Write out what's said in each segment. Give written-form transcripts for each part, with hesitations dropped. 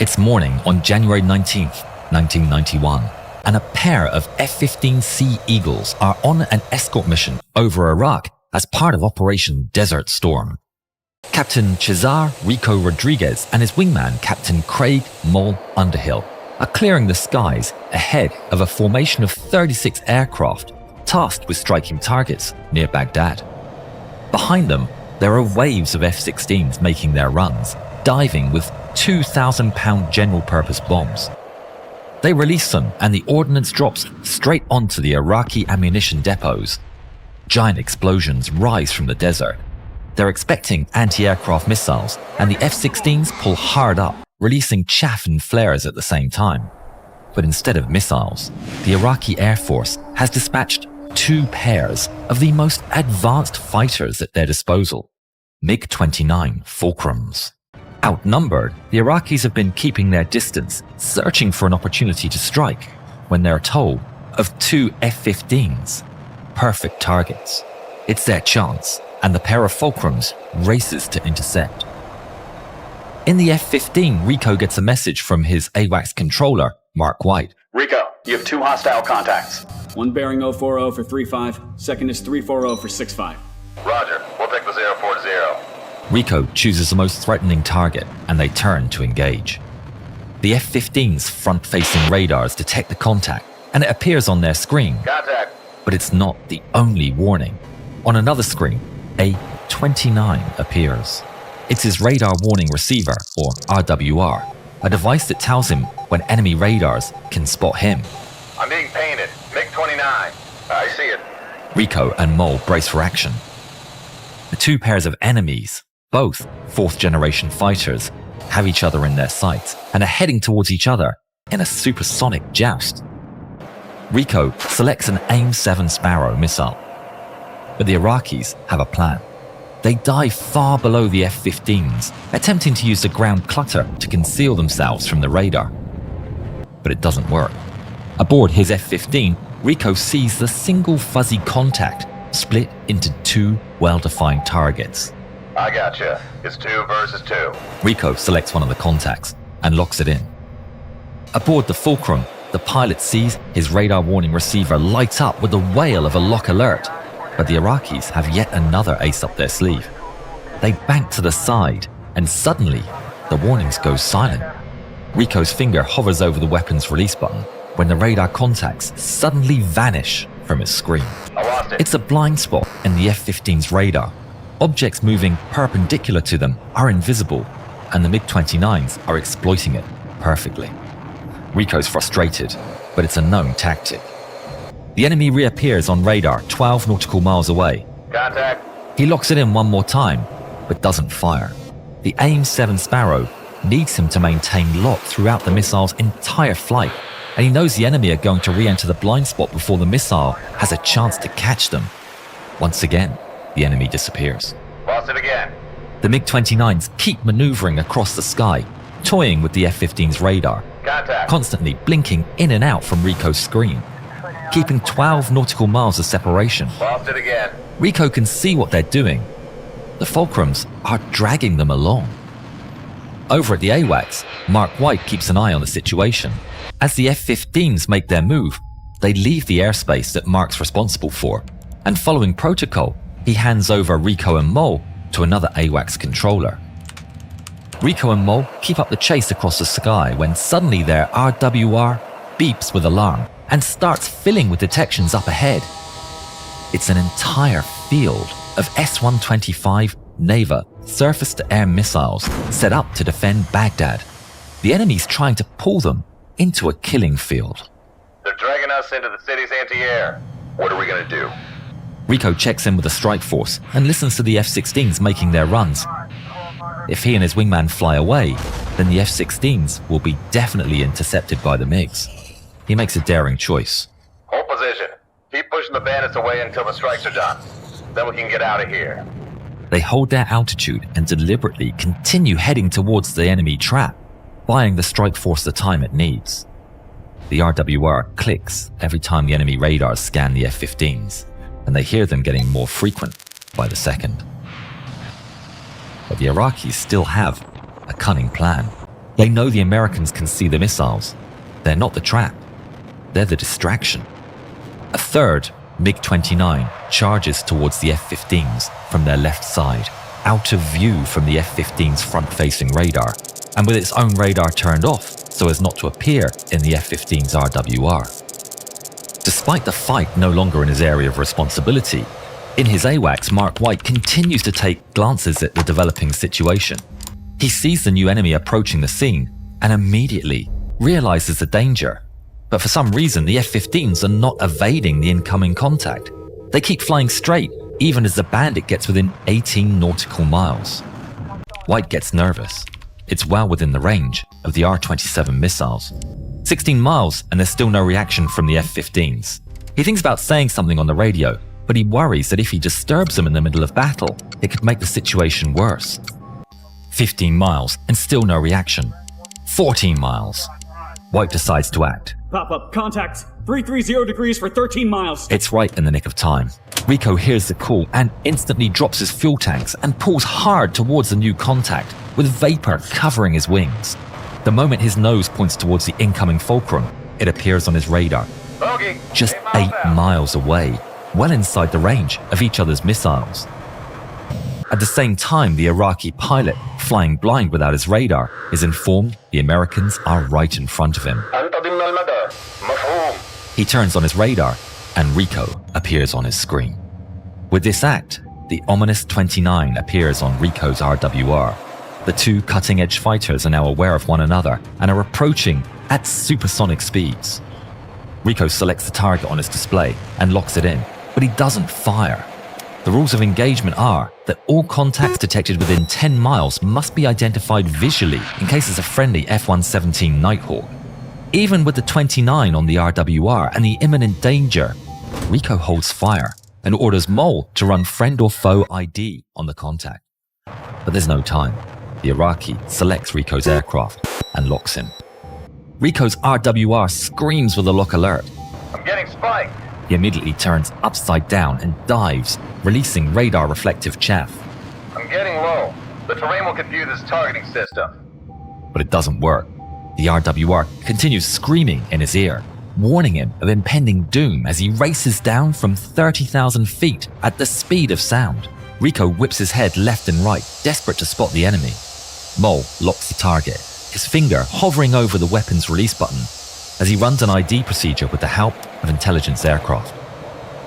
It's morning on January 19th, 1991, and a pair of F-15C Eagles are on an escort mission over Iraq as part of Operation Desert Storm. Captain Cesar Rico Rodriguez and his wingman, Captain Craig Mole Underhill, are clearing the skies ahead of a formation of 36 aircraft tasked with striking targets near Baghdad. Behind them, there are waves of F-16s making their runs, diving with 2,000-pound general-purpose bombs. They release them and the ordnance drops straight onto the Iraqi ammunition depots. Giant explosions rise from the desert. They're expecting anti-aircraft missiles, and the F-16s pull hard up, releasing chaff and flares at the same time. But instead of missiles, the Iraqi Air Force has dispatched 2 pairs of the most advanced fighters at their disposal, MiG-29 Fulcrums. Outnumbered, the Iraqis have been keeping their distance, searching for an opportunity to strike, when they're told of 2 F-15s. Perfect targets. It's their chance, and the pair of Fulcrums races to intercept. In the F-15, Rico gets a message from his AWACS controller, Mark White. Rico, you have 2 hostile contacts. One bearing 040 for 35, second is 340 for 65. Roger, we'll take the 040. Rico chooses the most threatening target, and they turn to engage. The F-15's front-facing radars detect the contact, and it appears on their screen. Contact. But it's not the only warning. On another screen, a 29 appears. It's his radar warning receiver, or RWR, a device that tells him when enemy radars can spot him. I'm being painted. MiG-29. I see it. Rico and Mole brace for action. The 2 pairs of enemies, both 4th-generation fighters, have each other in their sights and are heading towards each other in a supersonic joust. Rico selects an AIM-7 Sparrow missile, but the Iraqis have a plan. They dive far below the F-15s, attempting to use the ground clutter to conceal themselves from the radar. But it doesn't work. Aboard his F-15, Rico sees the single fuzzy contact split into 2 well-defined targets. I gotcha. It's 2 versus 2. Rico selects one of the contacts and locks it in. Aboard the Fulcrum, the pilot sees his radar warning receiver light up with the wail of a lock alert, but the Iraqis have yet another ace up their sleeve. They bank to the side, and suddenly, the warnings go silent. Rico's finger hovers over the weapon's release button when the radar contacts suddenly vanish from his screen. I lost it. It's a blind spot in the F-15's radar. Objects moving perpendicular to them are invisible, and the MiG-29s are exploiting it perfectly. Rico's frustrated, but it's a known tactic. The enemy reappears on radar 12 nautical miles away. Contact. He locks it in one more time, but doesn't fire. The AIM-7 Sparrow needs him to maintain lock throughout the missile's entire flight, and he knows the enemy are going to re-enter the blind spot before the missile has a chance to catch them. Once again, the enemy disappears. Lost it again. The MiG-29s keep maneuvering across the sky, toying with the F-15's radar, Contact. constantly blinking in and out from Rico's screen, keeping 12 nautical miles of separation. Lost it again. Rico can see what they're doing. The Fulcrums are dragging them along. Over at the AWACS, Mark White keeps an eye on the situation. As the F-15s make their move, they leave the airspace that Mark's responsible for, and following protocol, he hands over Rico and Mole to another AWACS controller. Rico and Mole keep up the chase across the sky when suddenly their RWR beeps with alarm and starts filling with detections up ahead. It's an entire field of S-125 Neva surface-to-air missiles set up to defend Baghdad. The enemy's trying to pull them into a killing field. They're dragging us into the city's anti-air. What are we gonna do? Rico checks in with the strike force and listens to the F-16s making their runs. If he and his wingman fly away, then the F-16s will be definitely intercepted by the MiGs. He makes a daring choice. Hold position. Keep pushing the bandits away until the strikes are done. Then we can get out of here. They hold their altitude and deliberately continue heading towards the enemy trap, buying the strike force the time it needs. The RWR clicks every time the enemy radars scan the F-15s, and they hear them getting more frequent by the second. But the Iraqis still have a cunning plan. They know the Americans can see the missiles. They're not the trap. They're the distraction. A third MiG-29 charges towards the F-15s from their left side, out of view from the F-15's front-facing radar, and with its own radar turned off so as not to appear in the F-15's RWR. Despite the fight no longer in his area of responsibility, in his AWACS, Mark White continues to take glances at the developing situation. He sees the new enemy approaching the scene and immediately realizes the danger. But for some reason, the F-15s are not evading the incoming contact. They keep flying straight, even as the bandit gets within 18 nautical miles. White gets nervous. It's well within the range of the R-27 missiles. 16 miles and there's still no reaction from the F-15s. He thinks about saying something on the radio, but he worries that if he disturbs them in the middle of battle, it could make the situation worse. 15 miles and still no reaction. 14 miles. White decides to act. Pop up, contacts, 330 degrees for 13 miles. It's right in the nick of time. Rico hears the call and instantly drops his fuel tanks and pulls hard towards the new contact, with vapor covering his wings. The moment his nose points towards the incoming Fulcrum, it appears on his radar. Bogey, Just 8 miles away, well inside the range of each other's missiles. At the same time, the Iraqi pilot, flying blind without his radar, is informed the Americans are right in front of him. He turns on his radar, and Rico appears on his screen. With this act, the ominous 29 appears on Rico's RWR. The two cutting-edge fighters are now aware of one another and are approaching at supersonic speeds. Rico selects the target on his display and locks it in, but he doesn't fire. The rules of engagement are that all contacts detected within 10 miles must be identified visually in case it's a friendly F-117 Nighthawk. Even with the 29 on the RWR and the imminent danger, Rico holds fire and orders Mole to run friend or foe ID on the contact. But there's no time. The Iraqi selects Rico's aircraft and locks him. Rico's RWR screams with a lock alert. I'm getting spiked. He immediately turns upside down and dives, releasing radar reflective chaff. I'm getting low. The terrain will confuse his targeting system. But it doesn't work. The RWR continues screaming in his ear, warning him of impending doom as he races down from 30,000 feet at the speed of sound. Rico whips his head left and right, desperate to spot the enemy. Mole locks the target, his finger hovering over the weapon's release button as he runs an ID procedure with the help of intelligence aircraft.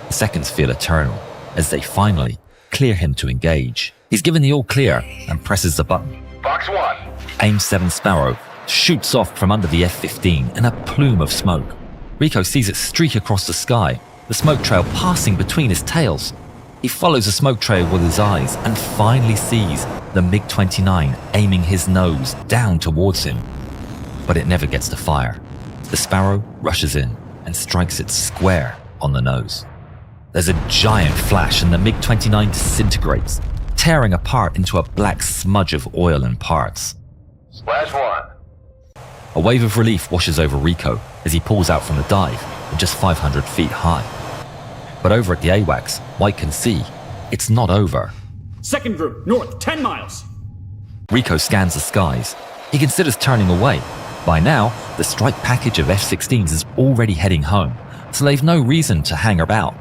The seconds feel eternal as they finally clear him to engage. He's given the all clear and presses the button. Box 1. AIM-7 Sparrow shoots off from under the F-15 in a plume of smoke. Rico sees it streak across the sky, the smoke trail passing between his tails. He follows the smoke trail with his eyes and finally sees the MiG-29 aiming his nose down towards him. But it never gets to fire. The Sparrow rushes in and strikes it square on the nose. There's a giant flash and the MiG-29 disintegrates, tearing apart into a black smudge of oil and parts. Splash 1. A wave of relief washes over Rico as he pulls out from the dive at just 500 feet high. But over at the AWACS, White can see it's not over. Second group, north, 10 miles. Rico scans the skies. He considers turning away. By now, the strike package of F-16s is already heading home, so they've no reason to hang about.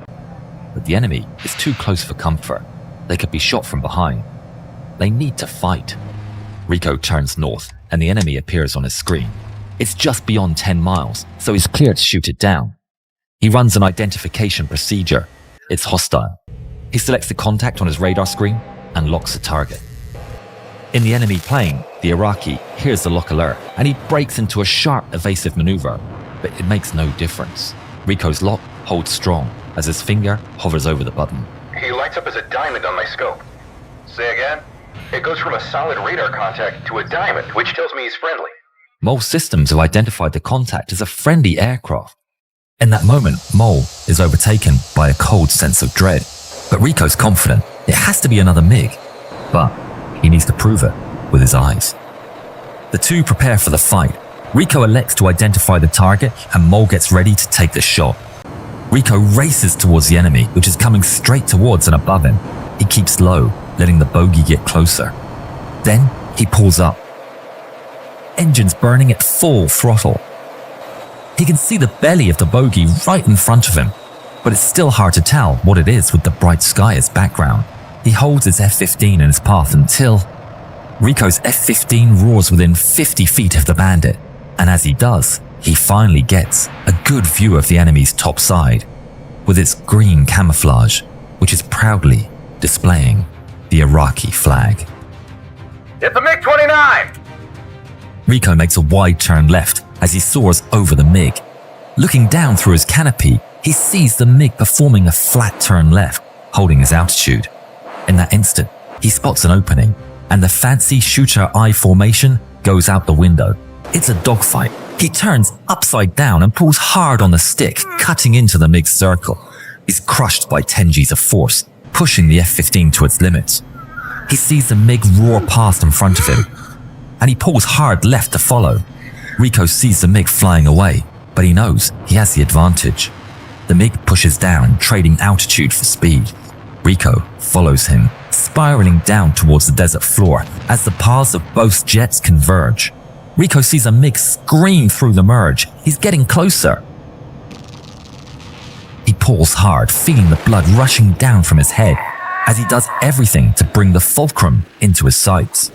But the enemy is too close for comfort. They could be shot from behind. They need to fight. Rico turns north, and the enemy appears on his screen. It's just beyond 10 miles, so he's clear to shoot it down. He runs an identification procedure. It's hostile. He selects the contact on his radar screen and locks the target. In the enemy plane, the Iraqi hears the lock alert and he breaks into a sharp evasive maneuver, but it makes no difference. Rico's lock holds strong as his finger hovers over the button. He lights up as a diamond on my scope. Say again? It goes from a solid radar contact to a diamond, which tells me he's friendly. Mole's systems have identified the contact as a friendly aircraft. In that moment, Mole is overtaken by a cold sense of dread. But Rico's confident it has to be another MiG. But he needs to prove it with his eyes. The two prepare for the fight. Rico elects to identify the target and Mole gets ready to take the shot. Rico races towards the enemy, which is coming straight towards and above him. He keeps low, letting the bogey get closer. Then he pulls up. engines burning at full throttle. He can see the belly of the bogey right in front of him, but it's still hard to tell what it is with the bright sky as background. He holds his F-15 in his path until Rico's F-15 roars within 50 feet of the bandit, and as he does, he finally gets a good view of the enemy's top side, with its green camouflage, which is proudly displaying the Iraqi flag. Hit the MiG-29! Rico makes a wide turn left as he soars over the MiG. Looking down through his canopy, he sees the MiG performing a flat turn left, holding his altitude. In that instant, he spots an opening, and the fancy shooter eye formation goes out the window. It's a dogfight. He turns upside down and pulls hard on the stick, cutting into the MiG's circle. He's crushed by 10 Gs of force, pushing the F-15 to its limits. He sees the MiG roar past in front of him, and he pulls hard left to follow. Rico sees the MiG flying away, but he knows he has the advantage. The MiG pushes down, trading altitude for speed. Rico follows him, spiraling down towards the desert floor as the paths of both jets converge. Rico sees a MiG scream through the merge. He's getting closer. He pulls hard, feeling the blood rushing down from his head as he does everything to bring the Fulcrum into his sights.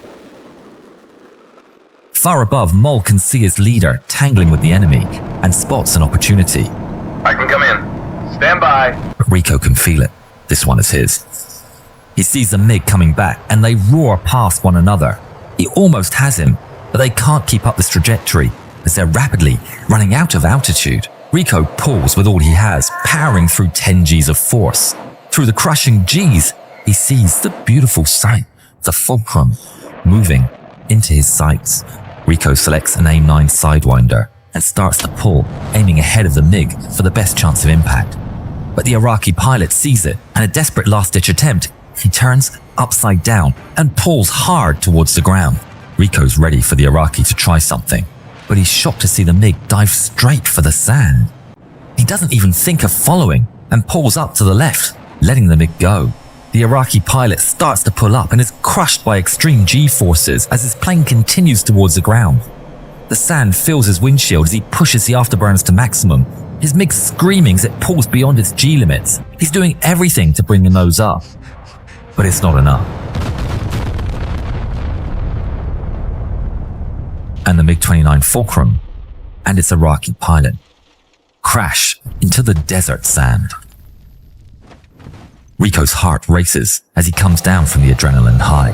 Far above, Mole can see his leader tangling with the enemy and spots an opportunity. I can come in. Stand by. But Rico can feel it. This one is his. He sees the MiG coming back and they roar past one another. He almost has him, but they can't keep up this trajectory as they're rapidly running out of altitude. Rico pulls with all he has, powering through 10 Gs of force. Through the crushing Gs, he sees the beautiful sight, the Fulcrum, moving into his sights. Rico selects an A9 Sidewinder and starts to pull, aiming ahead of the MiG for the best chance of impact. But the Iraqi pilot sees it, and a desperate last-ditch attempt, he turns upside down and pulls hard towards the ground. Rico's ready for the Iraqi to try something, but he's shocked to see the MiG dive straight for the sand. He doesn't even think of following and pulls up to the left, letting the MiG go. The Iraqi pilot starts to pull up and is crushed by extreme G-forces as his plane continues towards the ground. The sand fills his windshield as he pushes the afterburners to maximum. His MiG screaming as it pulls beyond its G limits. He's doing everything to bring the nose up, but it's not enough. And the MiG-29 Fulcrum and its Iraqi pilot crash into the desert sand. Rico's heart races as he comes down from the adrenaline high.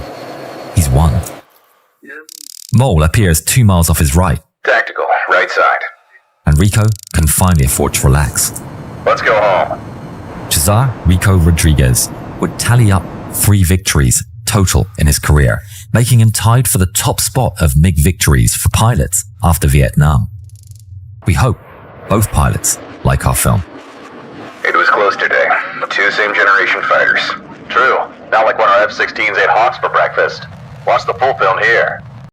He's won. Mole appears 2 miles off his right. Tactical, right side. And Rico can finally afford to relax. Let's go home. Cesar Rico Rodriguez would tally up 3 victories total in his career, making him tied for the top spot of MiG victories for pilots after Vietnam. We hope both pilots like our film. It was close today. 2 same-generation fighters. True, not like when our F-16s ate Hawks for breakfast. Watch the full film here.